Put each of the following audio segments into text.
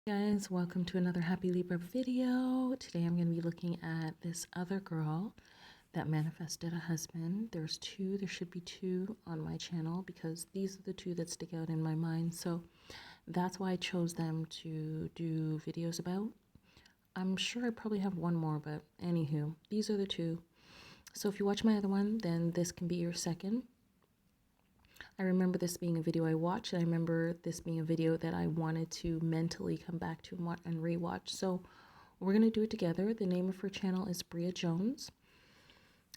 Guys, welcome to another Happy Libra video. Today I'm going to be looking at this other girl that manifested a husband. There should be two on my channel because these are the two that stick out in my mind. So that's why I chose them to do videos about. I'm sure I probably have one more, but anywho, these are the two. So if you watch my other one, then this can be your second. I remember this being a video I watched, and I remember this being a video that I wanted to mentally come back to and rewatch. So we're going to do it together. The name of her channel is BRIA Jones,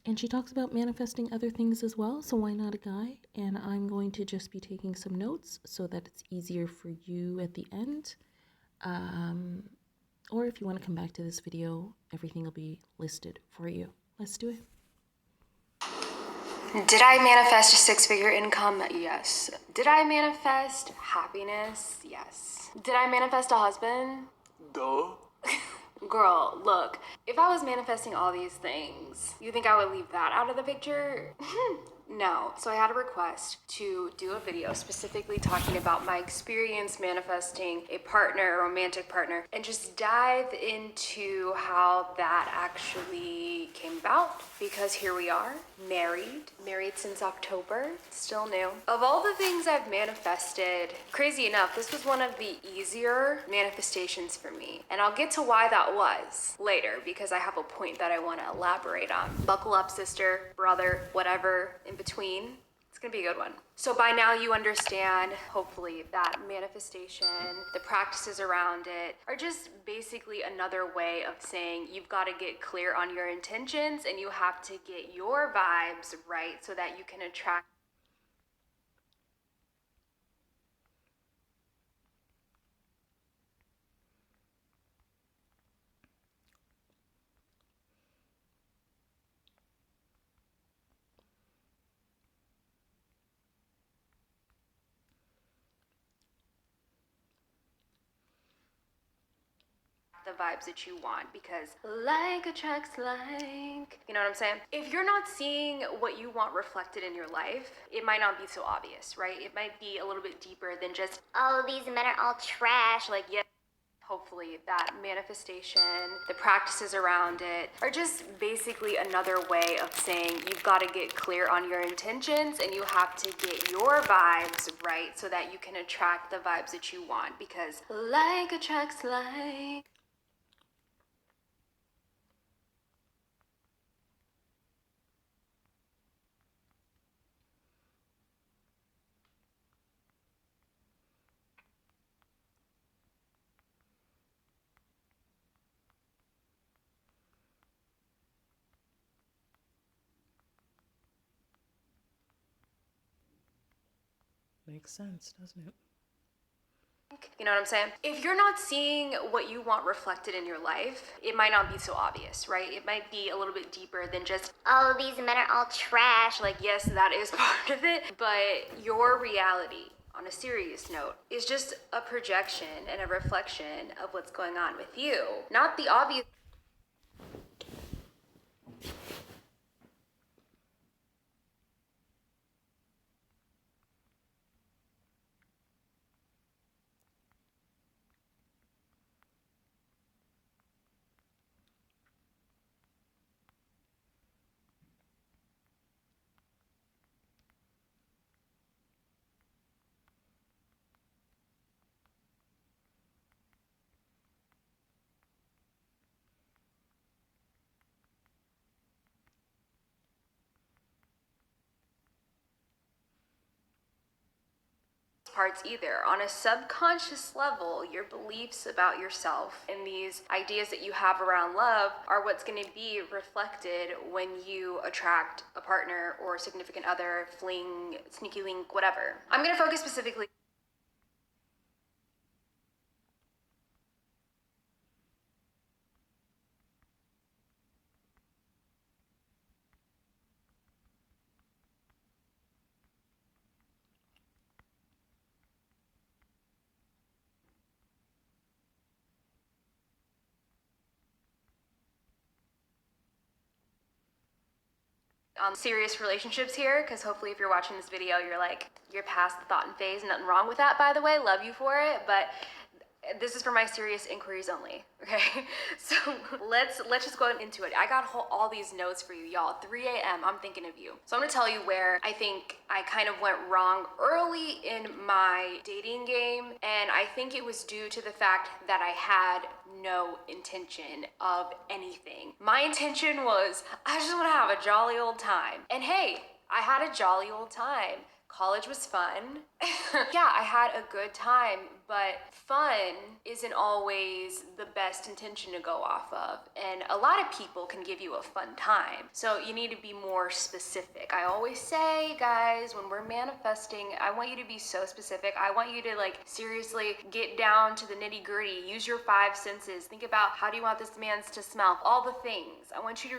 and she talks about manifesting other things as well, so why not a guy? And I'm going to just be taking some notes so that it's easier for you at the end. Or if you want to come back to this video, everything will be listed for you. Let's do it. Did I manifest a six-figure income? Yes. Did I manifest happiness? Yes. Did I manifest a husband? Duh. Girl, look, if I was manifesting all these things, you think I would leave that out of the picture? No. So I had a request to do a video specifically talking about my experience manifesting a partner, a romantic partner, and just dive into how that actually came about, because here we are, married since October, still new. Of all the things I've manifested, crazy enough, this was one of the easier manifestations for me. And I'll get to why that was later, because I have a point that I want to elaborate on. Buckle up, sister, brother, whatever in between. It's gonna be a good one. So by now you understand, hopefully, that manifestation, the practices around it, are just basically another way of saying you've got to get clear on your intentions and you have to get your vibes right so that you can attract the vibes that you want, because like attracts like, you know what I'm saying? If you're not seeing what you want reflected in your life, it might not be so obvious, right? It might be a little bit deeper than just, oh, these men are all trash. Like, yeah. Hopefully that manifestation, the practices around it, are just basically another way of saying you've got to get clear on your intentions and you have to get your vibes right so that you can attract the vibes that you want, because like attracts like. Makes sense, doesn't it? You know what I'm saying? If you're not seeing what you want reflected in your life, it might not be so obvious, right? It might be a little bit deeper than just, oh, these men are all trash. Like, yes, that is part of it, but your reality, on a serious note, is just a projection and a reflection of what's going on with you, not the obvious. Parts either. On a subconscious level, your beliefs about yourself and these ideas that you have around love are what's going to be reflected when you attract a partner or significant other, fling, sneaky link, whatever. I'm going to focus specifically on serious relationships here, because hopefully if you're watching this video, you're past the thought and phase. Nothing wrong with that, by the way. Love you for it. But This is for my serious inquiries only, okay? So let's just go into it. I got all these notes for you, y'all. 3 a.m. I'm thinking of you. So I'm gonna tell you where I think I kind of went wrong early in my dating game, and I think it was due to the fact that I had no intention of anything. My intention was I just want to have a jolly old time, and hey, I had a jolly old time. College was fun. Yeah, I had a good time, but fun isn't always the best intention to go off of. And a lot of people can give you a fun time. So you need to be more specific. I always say, guys, when we're manifesting, I want you to be so specific. I want you to like seriously get down to the nitty gritty. Use your 5 senses. Think about how do you want this man to smell? All the things. I want you to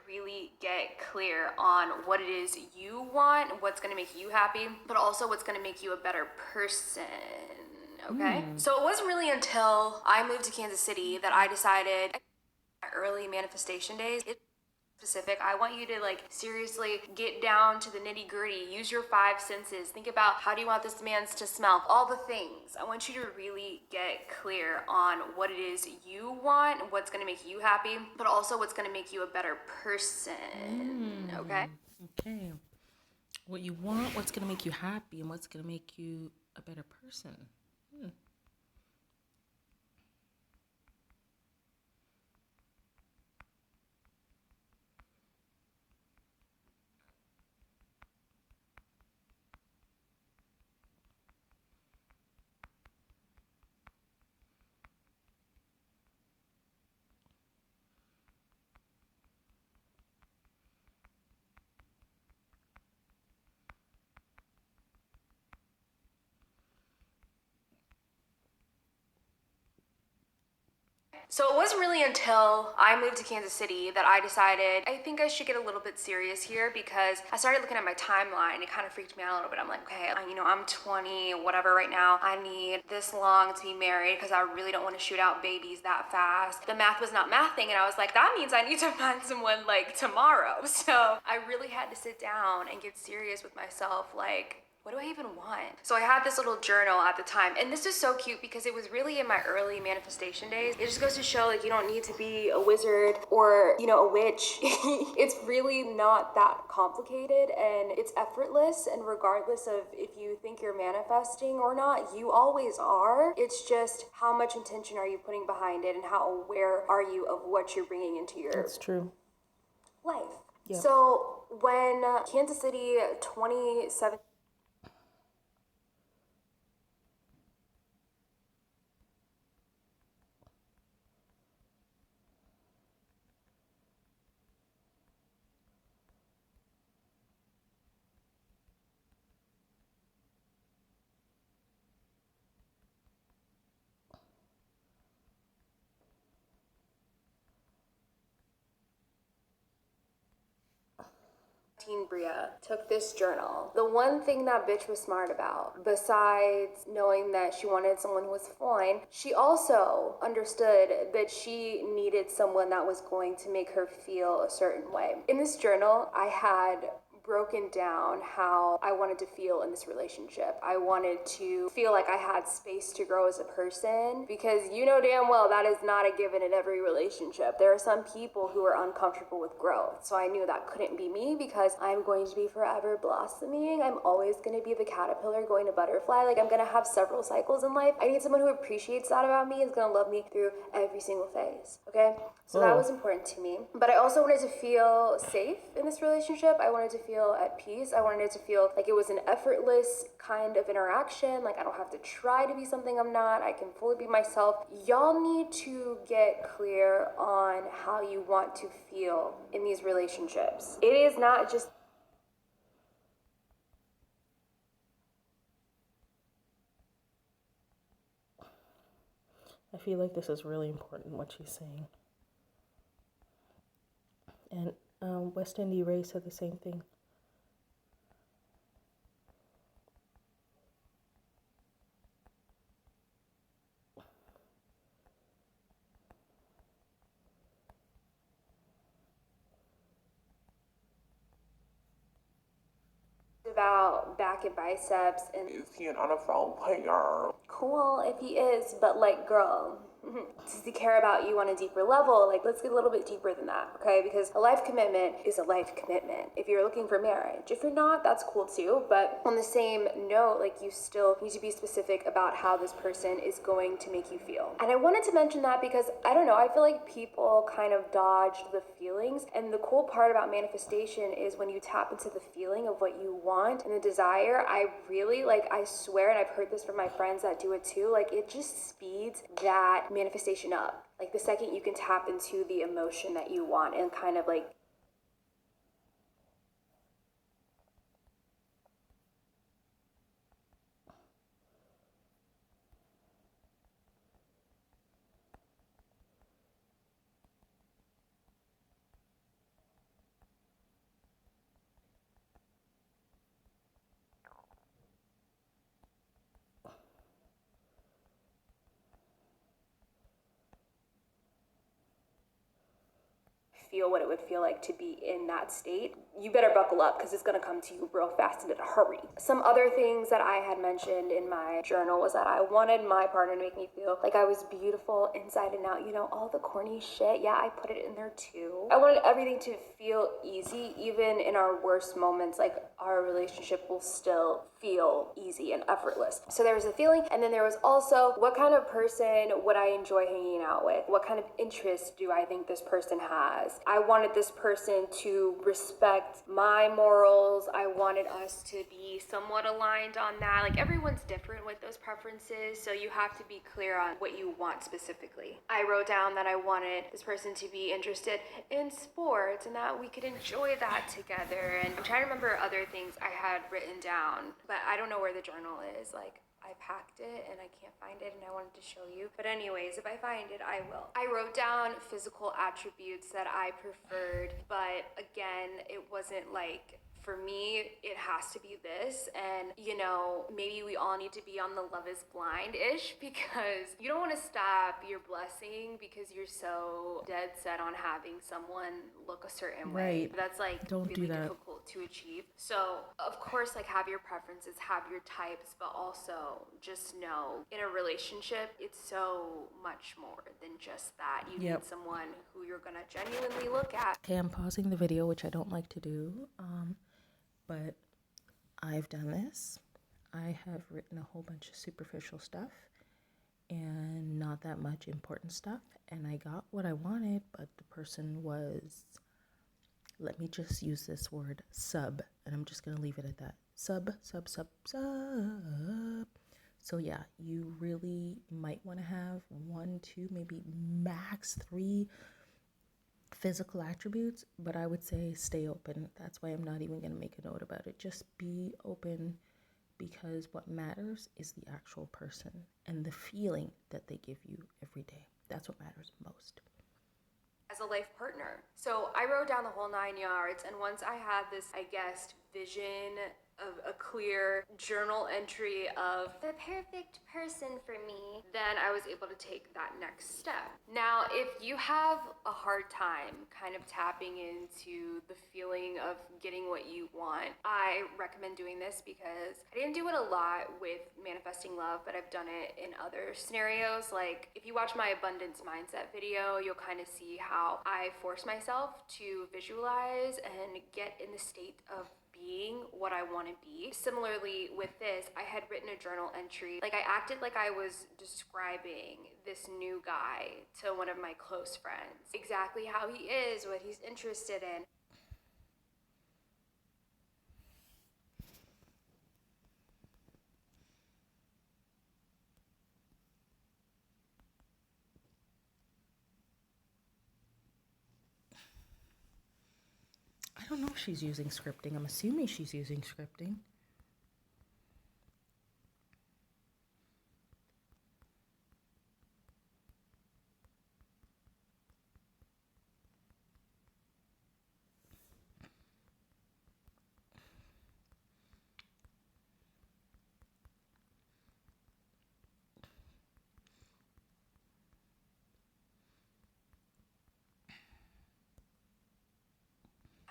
really get clear on what it is you want, what's gonna make you happy, but also what's gonna make you a better person. Okay? So it wasn't really until I moved to Kansas City that I decided my early manifestation days. It's specific. I want you to like seriously get down to the nitty gritty. Use your 5 senses. Think about how do you want this man to smell? All the things. I want you to really get clear on what it is you want, what's going to make you happy, but also what's going to make you a better person. Okay? Okay. What you want, what's going to make you happy, and what's going to make you a better person. So it wasn't really until I moved to Kansas City that I decided I think I should get a little bit serious here, because I started looking at my timeline. It kind of freaked me out a little bit. I'm like, okay, I'm 20, whatever right now. I need this long to be married because I really don't want to shoot out babies that fast. The math was not mathing, and I was like, that means I need to find someone like tomorrow. So I really had to sit down and get serious with myself, like, what do I even want? So I had this little journal at the time, and this is so cute because it was really in my early manifestation days. It just goes to show like you don't need to be a wizard or, a witch. It's really not that complicated, and it's effortless, and regardless of if you think you're manifesting or not, you always are. It's just how much intention are you putting behind it, and how aware are you of what you're bringing into your That's true. life. Yep. So when Kansas City 2017 BRIA took this journal. The one thing that bitch was smart about, besides knowing that she wanted someone who was fine, she also understood that she needed someone that was going to make her feel a certain way. In this journal, I had broken down how I wanted to feel in this relationship. I wanted to feel like I had space to grow as a person, because you know damn well that is not a given in every relationship. There are some people who are uncomfortable with growth. So I knew that couldn't be me, because I'm going to be forever blossoming. I'm always going to be the caterpillar going to butterfly. Like, I'm going to have several cycles in life. I need someone who appreciates that about me, is going to love me through every single phase. Okay? So that was important to me. But I also wanted to feel safe in this relationship. I wanted to feel at peace. I wanted it to feel like it was an effortless kind of interaction. Like, I don't have to try to be something I'm not. I can fully be myself. Y'all need to get clear on how you want to feel in these relationships. It is not just I feel like this is really important, what she's saying. And West Indian Ray said the same thing. About back and biceps and Is he an NFL player? cool if he is, but like, girl, does he care about you on a deeper level? Like, let's get a little bit deeper than that, okay? Because a life commitment is a life commitment if you're looking for marriage. If you're not, that's cool too. But on the same note, like, you still need to be specific about how this person is going to make you feel. And I wanted to mention that because, I don't know, I feel like people kind of dodge the feelings. And the cool part about manifestation is when you tap into the feeling of what you want and the desire, I really, like, I swear, and I've heard this from my friends that do it too, like, it just speeds that manifestation up. Like, the second you can tap into the emotion that you want and kind of like feel what it would feel like to be in that state, you better buckle up because it's going to come to you real fast and in a hurry. Some other things that I had mentioned in my journal was that I wanted my partner to make me feel like I was beautiful inside and out. You know, all the corny shit. Yeah, I put it in there too. I wanted everything to feel easy, even in our worst moments. Like, our relationship will still feel easy and effortless. So there was a feeling, and then there was also, what kind of person would I enjoy hanging out with? What kind of interests do I think this person has? I wanted this person to respect my morals. I wanted us to be somewhat aligned on that. Like, everyone's different with those preferences, so you have to be clear on what you want specifically. I wrote down that I wanted this person to be interested in sports and that we could enjoy that together. And I'm trying to remember other things I had written down, but I don't know where the journal is. Like, I packed it and I can't find it and I wanted to show you. But anyways, if I find it, I will. I wrote down physical attributes that I preferred, but again, it wasn't like, for me, it has to be this. And, you know, maybe we all need to be on the Love is Blind-ish, because you don't want to stop your blessing because you're so dead set on having someone look a certain way. That's like Don't really do that. difficult to achieve. So, of course, like, have your preferences, have your types, but also just know in a relationship, it's so much more than just that. You need someone who you're gonna genuinely look at. Okay, I'm pausing the video, which I don't like to do, but I've done this. I have written a whole bunch of superficial stuff and not that much important stuff, and I got what I wanted, but the person was, let me just use this word, sub, and I'm just going to leave it at that. Sub. So yeah, you really might want to have 1, 2, maybe max 3 physical attributes, but I would say stay open. That's why I'm not even going to make a note about it. Just be open, because what matters is the actual person and the feeling that they give you every day. That's what matters most. As a life partner. So I wrote down the whole 9 yards, and once I had this, I guess, vision of a clear journal entry of the perfect person for me, then I was able to take that next step. Now, if you have a hard time kind of tapping into the feeling of getting what you want, I recommend doing this because I didn't do it a lot with manifesting love, but I've done it in other scenarios. Like, if you watch my abundance mindset video, you'll kind of see how I force myself to visualize and get in the state of being what I want to be. Similarly with this, I had written a journal entry. Like, I acted like I was describing this new guy to one of my close friends. Exactly how he is, what he's interested in. I don't know if she's using scripting. I'm assuming she's using scripting.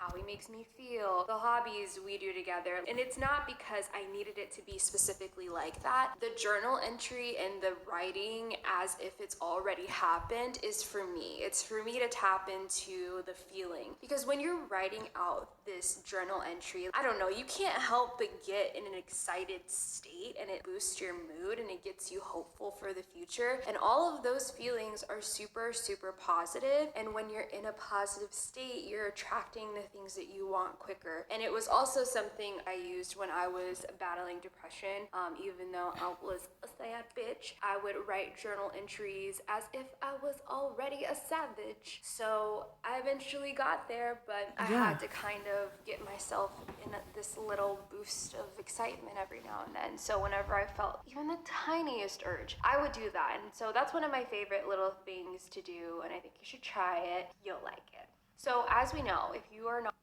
how he makes me feel, the hobbies we do together. And it's not because I needed it to be specifically like that. The journal entry and the writing as if it's already happened is for me. It's for me to tap into the feeling. Because when you're writing out this journal entry, I don't know, you can't help but get in an excited state, and it boosts your mood and it gets you hopeful for the future. And all of those feelings are super, super positive. And when you're in a positive state, you're attracting the things that you want quicker. And it was also something I used when I was battling depression. Even though I was a sad bitch, I would write journal entries as if I was already a savage. So I eventually got there, but I had to kind of get myself in this little boost of excitement every now and then. So whenever I felt even the tiniest urge, I would do that. And so that's one of my favorite little things to do, and I think you should try it. You'll like it. So as we know, if you are not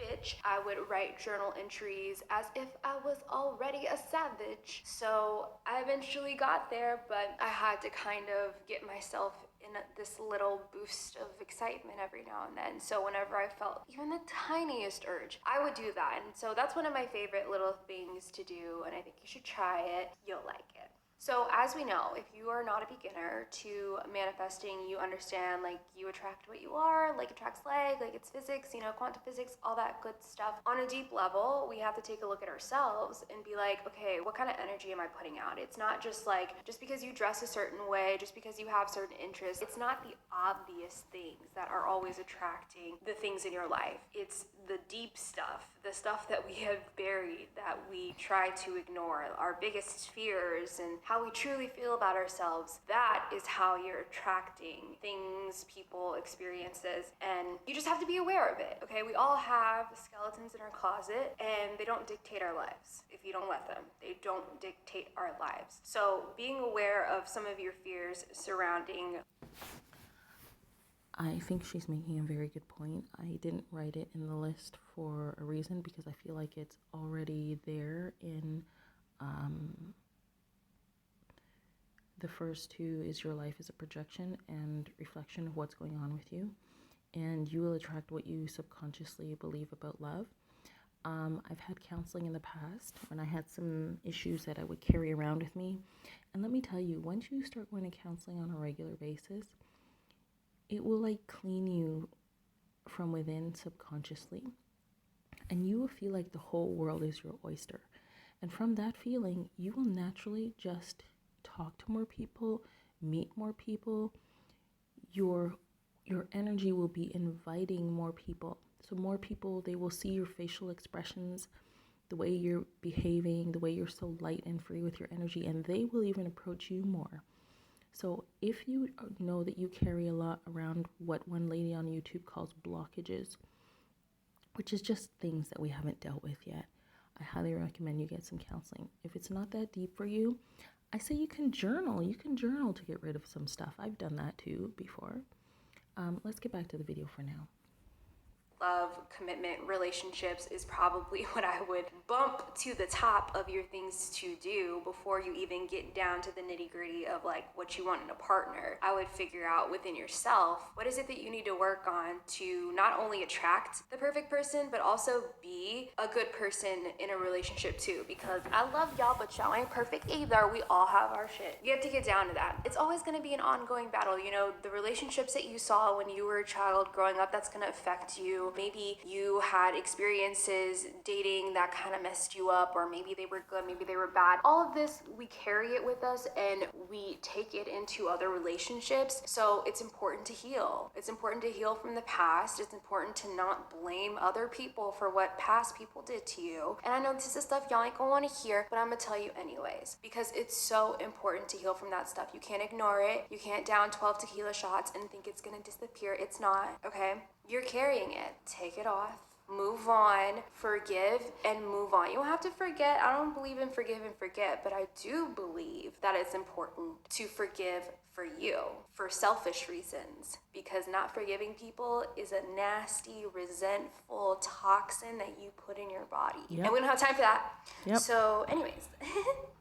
bitch, I would write journal entries as if I was already a savage. So I eventually got there, but I had to kind of get myself in this little boost of excitement every now and then. So whenever I felt even the tiniest urge, I would do that. And so that's one of my favorite little things to do, and I think you should try it. You'll like it. So as we know, if you are not a beginner to manifesting, you understand, like, you attract what you are, like attracts like it's physics, you know, quantum physics, all that good stuff. On a deep level, we have to take a look at ourselves and be like, okay, what kind of energy am I putting out? It's not just like, just because you dress a certain way, just because you have certain interests, it's not the obvious things that are always attracting the things in your life. It's the deep stuff, the stuff that we have buried, that we try to ignore, our biggest fears and how we truly feel about ourselves. That is how you're attracting things, people, experiences, and you just have to be aware of it, okay? We all have skeletons in our closet, and they don't dictate our lives if you don't let them. They don't dictate our lives. So being aware of some of your fears surrounding. I think she's making a very good point. I didn't write it in the list for a reason, because I feel like it's already there in the first two is your life is a projection and reflection of what's going on with you, and you will attract what you subconsciously believe about love. I've had counseling in the past when I had some issues that I would carry around with me, and let me tell you, once you start going to counseling on a regular basis, it will like clean you from within subconsciously, and you will feel like the whole world is your oyster. And from that feeling, you will naturally just talk to more people, meet more people. Your energy will be inviting more people. So more people, they will see your facial expressions, the way you're behaving, the way you're so light and free with your energy, and they will even approach you more. So if you know that you carry a lot around what one lady on YouTube calls blockages, which is just things that we haven't dealt with yet, I highly recommend you get some counseling. If it's not that deep for you, I say you can journal. You can journal to get rid of some stuff. I've done that too before. Let's get back to the video for now. Love, commitment, relationships is probably what I would bump to the top of your things to do before you even get down to the nitty-gritty of like what you want in a partner. I would figure out within yourself, what is it that you need to work on to not only attract the perfect person, but also be a good person in a relationship too. Because I love y'all, but y'all ain't perfect either. We all have our shit. You have to get down to that. It's always going to be an ongoing battle. You know, the relationships that you saw when you were a child growing up, that's going to affect you. Maybe you had experiences dating that kind of messed you up, or maybe they were good, maybe they were bad. All of this, we carry it with us and we take it into other relationships. So it's important to heal. It's important to heal from the past. It's important to not blame other people for what past people did to you. And I know this is stuff y'all ain't gonna want to hear, but I'm gonna tell you anyways, because it's so important to heal from that stuff. You can't ignore it. You can't down 12 tequila shots and think it's gonna disappear. It's not, okay? You're carrying it. Take it off. Move on. Forgive and move on. You don't have to forget. I don't believe in forgive and forget, but I do believe that it's important to forgive for you, for selfish reasons, because not forgiving people is a nasty, resentful toxin that you put in your body. Yep. And we don't have time for that. Yep. So anyways,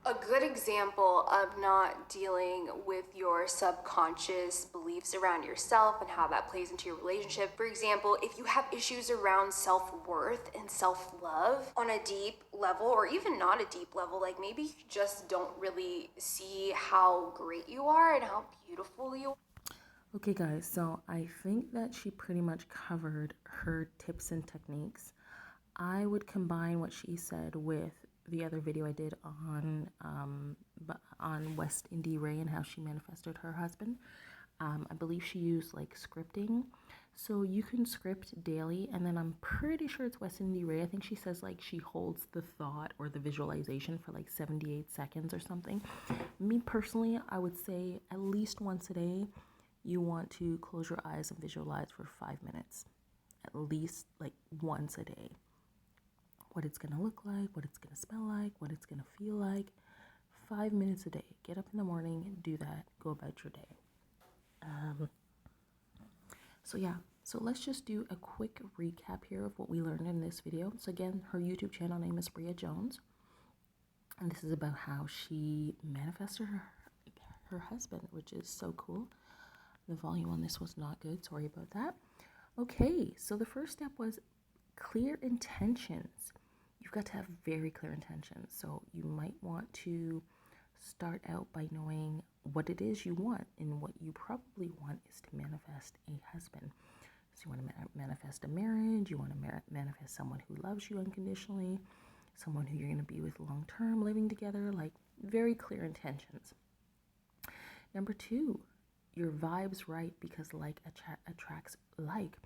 a good example of not dealing with your subconscious beliefs beliefs around yourself and how that plays into your relationship. For example, if you have issues around self-worth and self-love on a deep level, or even not a deep level, like maybe you just don't really see how great you are and how beautiful you are. Okay guys, so I think that she pretty much covered her tips and techniques. I would combine what she said with the other video I did on West Indie Ray and how she manifested her husband. I believe she used like scripting. So you can script daily, and then I'm pretty sure it's West Indie Ray. I think she says like she holds the thought or the visualization for like 78 seconds or something. Me personally, I would say at least once a day, you want to close your eyes and visualize for 5 minutes. At least like once a day. What it's going to look like, what it's going to smell like, what it's going to feel like. 5 minutes a day. Get up in the morning, do that, go about your day. So let's just do a quick recap here of what we learned in this video. So again, her YouTube channel name is BRIA Jones. And this is about how she manifested her husband, which is so cool. The volume on this was not good, sorry about that. Okay, so the first step was clear intentions. You've got to have very clear intentions. So you might want to start out by knowing what it is you want, and what you probably want is to manifest a husband. So you want to manifest a marriage, you want to manifest someone who loves you unconditionally, someone who you're going to be with long term, living together, like very clear intentions. Number 2, your vibes right, because like attracts like.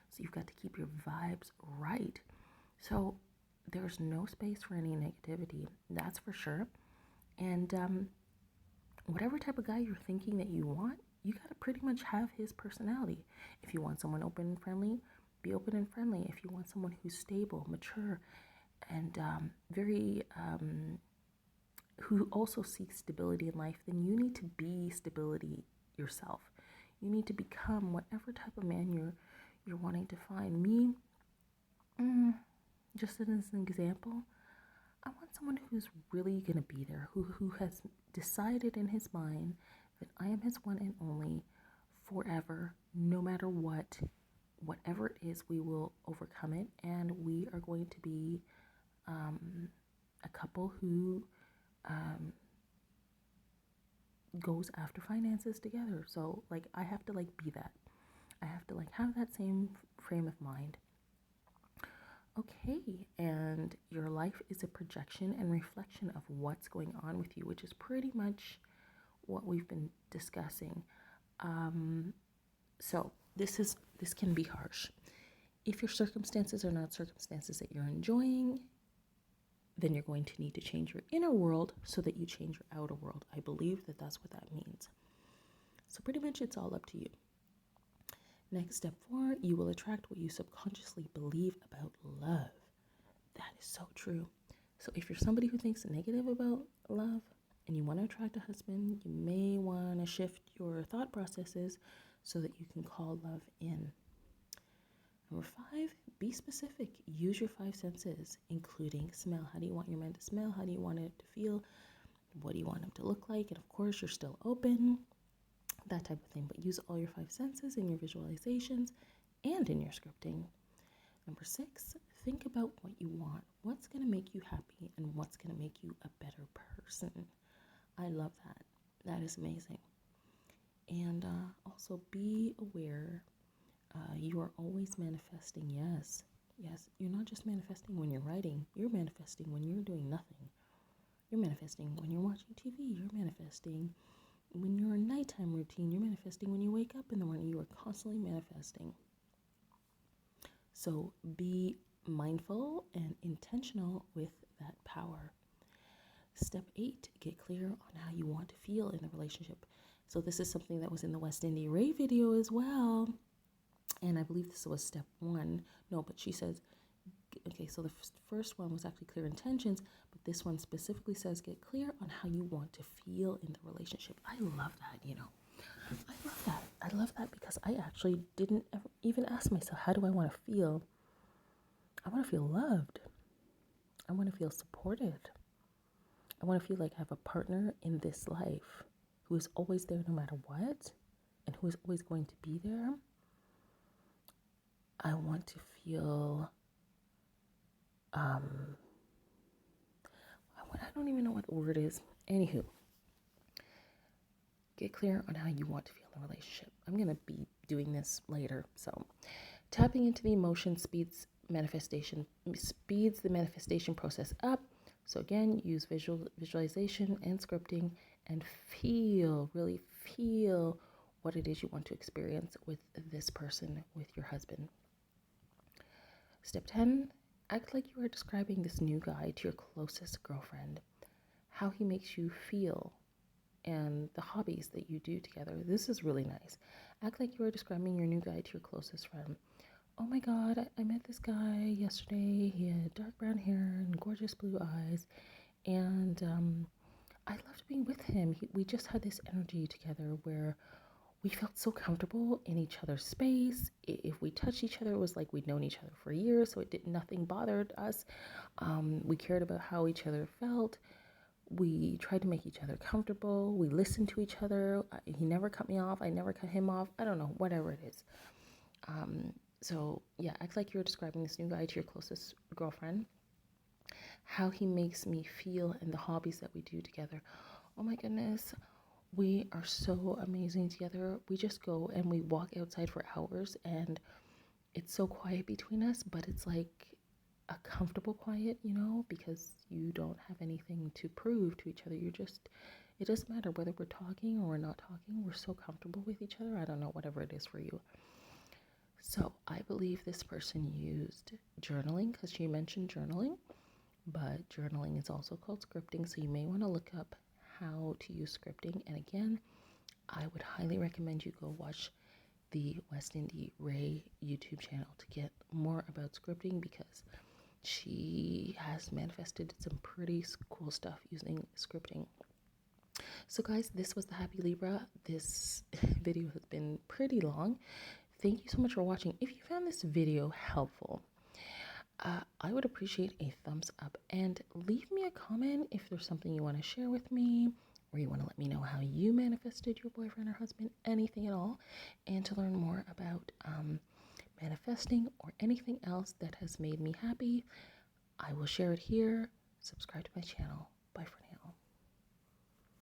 So you've got to keep your vibes right. So there's no space for any negativity, that's for sure. And whatever type of guy you're thinking that you want, you got to pretty much have his personality. If you want someone open and friendly, be open and friendly. If you want someone who's stable, mature, and who also seeks stability in life, then you need to be stability yourself. You need to become whatever type of man you're wanting to find. Me, just as an example, I want someone who's really going to be there, who has decided in his mind that I am his one and only forever, no matter what. Whatever it is, we will overcome it, and we are going to be a couple who goes after finances together. So like I have to like be that. I have to like have that same frame of mind. Okay, and your life is a projection and reflection of what's going on with you, which is pretty much what we've been discussing. So this can be harsh. If your circumstances are not circumstances that you're enjoying, then you're going to need to change your inner world so that you change your outer world. I believe that that's what that means. So pretty much it's all up to you. Next, step 4, you will attract what you subconsciously believe about love. That is so true. So if you're somebody who thinks negative about love and you want to attract a husband, you may want to shift your thought processes so that you can call love in. Number 5, be specific. Use your 5 senses, including smell. How do you want your man to smell? How do you want it to feel? What do you want him to look like? And of course, you're still open, that type of thing. But use all your 5 senses in your visualizations and in your scripting. Number 6, think about what you want. What's going to make you happy and what's going to make you a better person. I love that. That is amazing. And also be aware you are always manifesting. Yes, you're not just manifesting when you're writing. You're manifesting when you're doing nothing. You're manifesting when you're watching TV. You're manifesting when you're in nighttime routine. You're manifesting when you wake up in the morning. You are constantly manifesting. So be mindful and intentional with that power. Step 8, get clear on how you want to feel in the relationship. So this is something that was in the West Indie Ray video as well. And I believe this was step 1. No, but she says, okay, so the first one was actually clear intentions, but this one specifically says get clear on how you want to feel in the relationship. I love that, I love that. I love that because I actually didn't ever even ask myself, how do I want to feel? I want to feel loved. I want to feel supported. I want to feel like I have a partner in this life who is always there no matter what and who is always going to be there. I want to feel, I don't even know what the word is. Anywho, get clear on how you want to feel in the relationship. I'm going to be doing this later. So tapping into the emotion speeds the manifestation process up. So again, use visualization and scripting and really feel what it is you want to experience with this person, with your husband. Step 10, act like you are describing this new guy to your closest girlfriend, how he makes you feel, and the hobbies that you do together. This is really nice. Act like you are describing your new guy to your closest friend. Oh my God, I met this guy yesterday. He had dark brown hair and gorgeous blue eyes, and I loved being with him. We just had this energy together where we felt so comfortable in each other's space. If we touched each other, it was like we'd known each other for years, so nothing bothered us. We cared about how each other felt. We tried to make each other comfortable. We listened to each other. He never cut me off. I never cut him off. I don't know, whatever it is. So yeah, act like you're describing this new guy to your closest girlfriend, how he makes me feel, and the hobbies that we do together. Oh my goodness, we are so amazing together. We just go and we walk outside for hours, and it's so quiet between us, but it's like a comfortable quiet, because you don't have anything to prove to each other. It doesn't matter whether we're talking or we're not talking. We're so comfortable with each other. I don't know, whatever it is for you. So I believe this person used journaling, because she mentioned journaling, but journaling is also called scripting. So you may want to look up how to use scripting. And again, I would highly recommend you go watch the West Indie Ray YouTube channel to get more about scripting, because she has manifested some pretty cool stuff using scripting. So guys, this was the Happy Libra. This video has been pretty long. Thank you so much for watching. If you found this video helpful, I would appreciate a thumbs up, and leave me a comment if there's something you want to share with me, or you want to let me know how you manifested your boyfriend or husband, anything at all. And to learn more about manifesting or anything else that has made me happy, I will share it here. Subscribe to my channel. Bye for now.